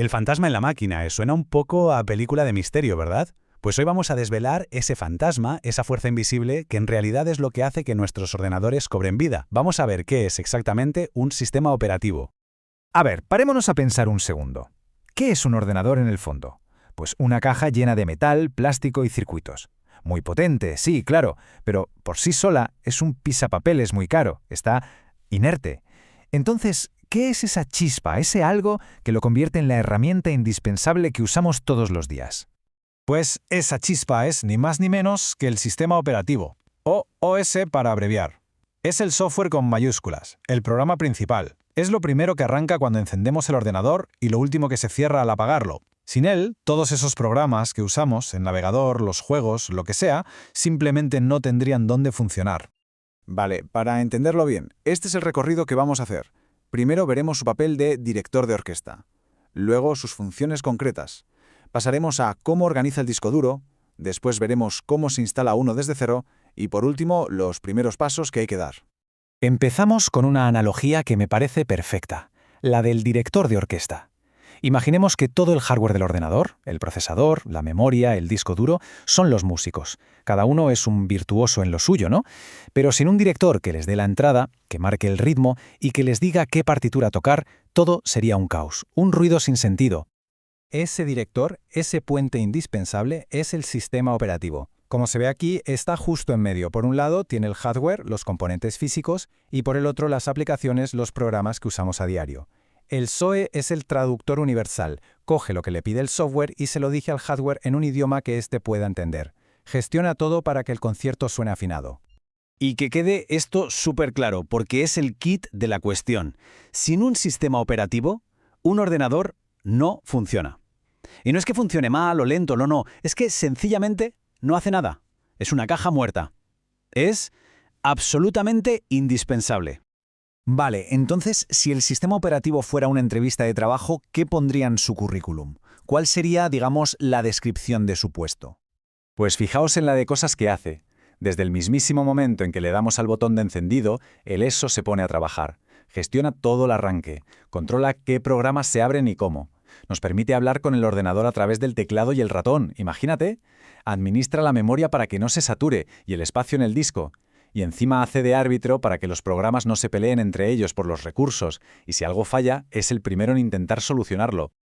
El fantasma en la máquina, suena un poco a película de misterio, ¿verdad? Pues hoy vamos a desvelar ese fantasma, esa fuerza invisible, que en realidad es lo que hace que nuestros ordenadores cobren vida. Vamos a ver qué es exactamente un sistema operativo. A ver, parémonos a pensar un segundo. ¿Qué es un ordenador en el fondo? Pues una caja llena de metal, plástico y circuitos. Muy potente, sí, claro, pero por sí sola es un pisapapeles muy caro, está inerte. Entonces, ¿qué es esa chispa, ese algo que lo convierte en la herramienta indispensable que usamos todos los días? Pues esa chispa es ni más ni menos que el sistema operativo, o OS para abreviar. Es el software con mayúsculas, el programa principal. Es lo primero que arranca cuando encendemos el ordenador y lo último que se cierra al apagarlo. Sin él, todos esos programas que usamos, el navegador, los juegos, lo que sea, simplemente no tendrían dónde funcionar. Vale, para entenderlo bien, este es el recorrido que vamos a hacer. Primero veremos su papel de director de orquesta. Luego sus funciones concretas. Pasaremos a cómo organiza el disco duro, después veremos cómo se instala uno desde cero y por último los primeros pasos que hay que dar. Empezamos con una analogía que me parece perfecta, la del director de orquesta. Imaginemos que todo el hardware del ordenador, el procesador, la memoria, el disco duro, son los músicos. Cada uno es un virtuoso en lo suyo, ¿no? Pero sin un director que les dé la entrada, que marque el ritmo y que les diga qué partitura tocar, todo sería un caos, un ruido sin sentido. Ese director, ese puente indispensable, es el sistema operativo. Como se ve aquí, está justo en medio. Por un lado tiene el hardware, los componentes físicos, y por el otro las aplicaciones, los programas que usamos a diario. El SOE es el traductor universal. Coge lo que le pide el software y se lo dice al hardware en un idioma que éste pueda entender. Gestiona todo para que el concierto suene afinado. Y que quede esto súper claro, porque es el kit de la cuestión. Sin un sistema operativo, un ordenador no funciona. Y no es que funcione mal o lento, no, es que sencillamente no hace nada. Es una caja muerta. Es absolutamente indispensable. Vale, entonces, si el sistema operativo fuera una entrevista de trabajo, ¿qué pondría en su currículum? ¿Cuál sería, digamos, la descripción de su puesto? Pues fijaos en la de cosas que hace. Desde el mismísimo momento en que le damos al botón de encendido, el ESO se pone a trabajar. Gestiona todo el arranque, controla qué programas se abren y cómo. Nos permite hablar con el ordenador a través del teclado y el ratón, imagínate. Administra la memoria para que no se sature y el espacio en el disco. Y encima hace de árbitro para que los programas no se peleen entre ellos por los recursos, y si algo falla, es el primero en intentar solucionarlo.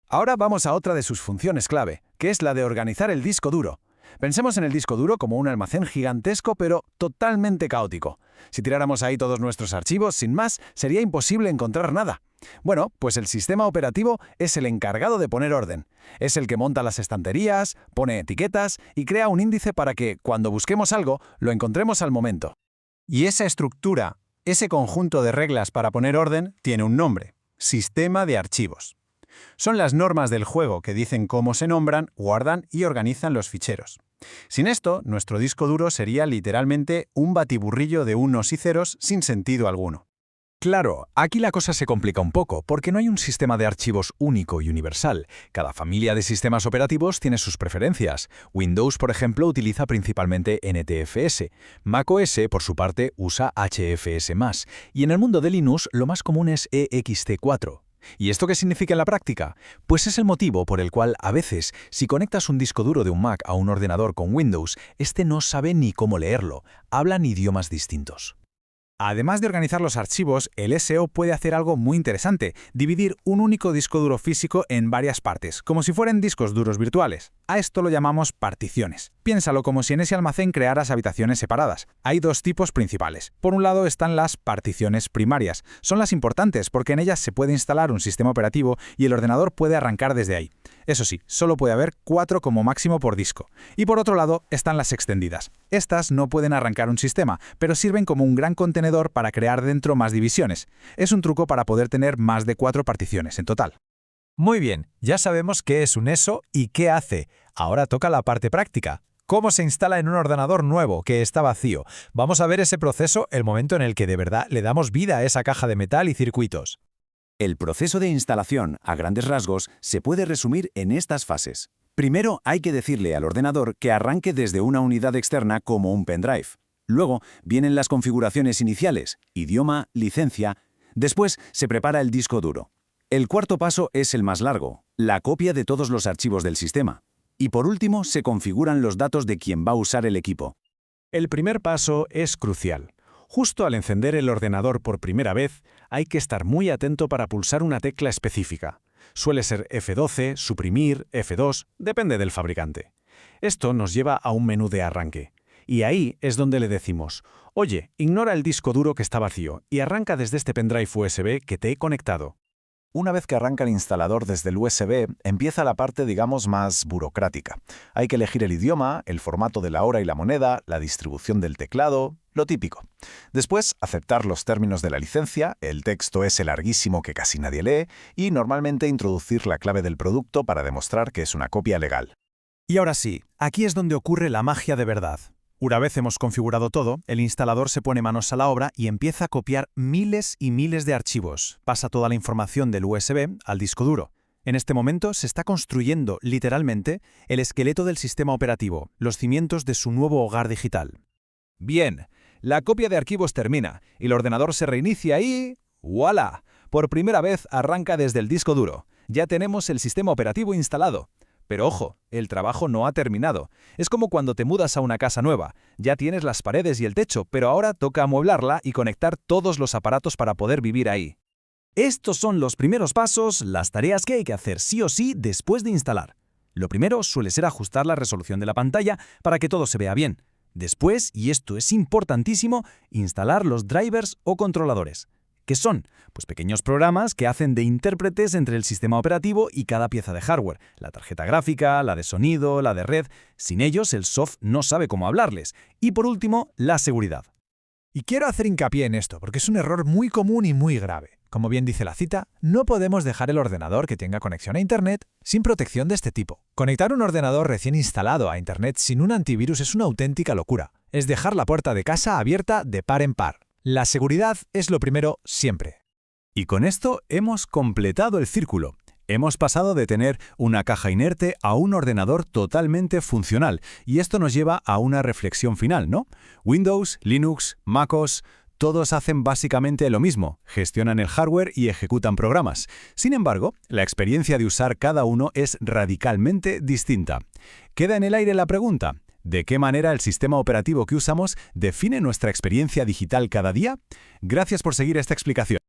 Ahora vamos a otra de sus funciones clave, que es la de organizar el disco duro. Pensemos en el disco duro como un almacén gigantesco pero totalmente caótico. Si tiráramos ahí todos nuestros archivos, sin más, sería imposible encontrar nada. Bueno, pues el sistema operativo es el encargado de poner orden. Es el que monta las estanterías, pone etiquetas y crea un índice para que, cuando busquemos algo, lo encontremos al momento. Y esa estructura, ese conjunto de reglas para poner orden, tiene un nombre: sistema de archivos. Son las normas del juego que dicen cómo se nombran, guardan y organizan los ficheros. Sin esto, nuestro disco duro sería literalmente un batiburrillo de unos y ceros sin sentido alguno. Claro, aquí la cosa se complica un poco, porque no hay un sistema de archivos único y universal. Cada familia de sistemas operativos tiene sus preferencias. Windows, por ejemplo, utiliza principalmente NTFS. macOS, por su parte, usa HFS+. Y en el mundo de Linux, lo más común es ext4. ¿Y esto qué significa en la práctica? Pues es el motivo por el cual, a veces, si conectas un disco duro de un Mac a un ordenador con Windows, este no sabe ni cómo leerlo. Hablan idiomas distintos. Además de organizar los archivos, el SO puede hacer algo muy interesante: dividir un único disco duro físico en varias partes, como si fueran discos duros virtuales. A esto lo llamamos particiones. Piénsalo como si en ese almacén crearas habitaciones separadas. Hay dos tipos principales. Por un lado están las particiones primarias. Son las importantes porque en ellas se puede instalar un sistema operativo y el ordenador puede arrancar desde ahí. Eso sí, solo puede haber 4 como máximo por disco. Y por otro lado están las extendidas. Estas no pueden arrancar un sistema, pero sirven como un gran contenedor para crear dentro más divisiones. Es un truco para poder tener más de 4 particiones en total. Muy bien, ya sabemos qué es un ESO y qué hace. Ahora toca la parte práctica. ¿Cómo se instala en un ordenador nuevo que está vacío? Vamos a ver ese proceso, el momento en el que de verdad le damos vida a esa caja de metal y circuitos. El proceso de instalación, a grandes rasgos, se puede resumir en estas fases. Primero, hay que decirle al ordenador que arranque desde una unidad externa como un pendrive. Luego, vienen las configuraciones iniciales: idioma, licencia. Después, se prepara el disco duro. El cuarto paso es el más largo, la copia de todos los archivos del sistema. Y por último, se configuran los datos de quien va a usar el equipo. El primer paso es crucial. Justo al encender el ordenador por primera vez, hay que estar muy atento para pulsar una tecla específica. Suele ser F12, suprimir, F2, depende del fabricante. Esto nos lleva a un menú de arranque. Y ahí es donde le decimos, oye, ignora el disco duro que está vacío y arranca desde este pendrive USB que te he conectado. Una vez que arranca el instalador desde el USB, empieza la parte, digamos, más burocrática. Hay que elegir el idioma, el formato de la hora y la moneda, la distribución del teclado, lo típico. Después, aceptar los términos de la licencia, el texto ese larguísimo que casi nadie lee, y normalmente introducir la clave del producto para demostrar que es una copia legal. Y ahora sí, aquí es donde ocurre la magia de verdad. Una vez hemos configurado todo, el instalador se pone manos a la obra y empieza a copiar miles y miles de archivos. Pasa toda la información del USB al disco duro. En este momento se está construyendo, literalmente, el esqueleto del sistema operativo, los cimientos de su nuevo hogar digital. Bien, la copia de archivos termina, y el ordenador se reinicia y... ¡Voilà! Por primera vez arranca desde el disco duro. Ya tenemos el sistema operativo instalado. Pero ojo, el trabajo no ha terminado. Es como cuando te mudas a una casa nueva. Ya tienes las paredes y el techo, pero ahora toca amueblarla y conectar todos los aparatos para poder vivir ahí. Estos son los primeros pasos, las tareas que hay que hacer sí o sí después de instalar. Lo primero suele ser ajustar la resolución de la pantalla para que todo se vea bien. Después, y esto es importantísimo, instalar los drivers o controladores. ¿Qué son? Pues pequeños programas que hacen de intérpretes entre el sistema operativo y cada pieza de hardware. La tarjeta gráfica, la de sonido, la de red. Sin ellos, el soft no sabe cómo hablarles. Y por último, la seguridad. Y quiero hacer hincapié en esto, porque es un error muy común y muy grave. Como bien dice la cita, no podemos dejar el ordenador que tenga conexión a Internet sin protección de este tipo. Conectar un ordenador recién instalado a Internet sin un antivirus es una auténtica locura. Es dejar la puerta de casa abierta de par en par. La seguridad es lo primero siempre. Y con esto hemos completado el círculo. Hemos pasado de tener una caja inerte a un ordenador totalmente funcional. Y esto nos lleva a una reflexión final, ¿no? Windows, Linux, MacOS, todos hacen básicamente lo mismo, gestionan el hardware y ejecutan programas. Sin embargo, la experiencia de usar cada uno es radicalmente distinta. Queda en el aire la pregunta: ¿de qué manera el sistema operativo que usamos define nuestra experiencia digital cada día? Gracias por seguir esta explicación.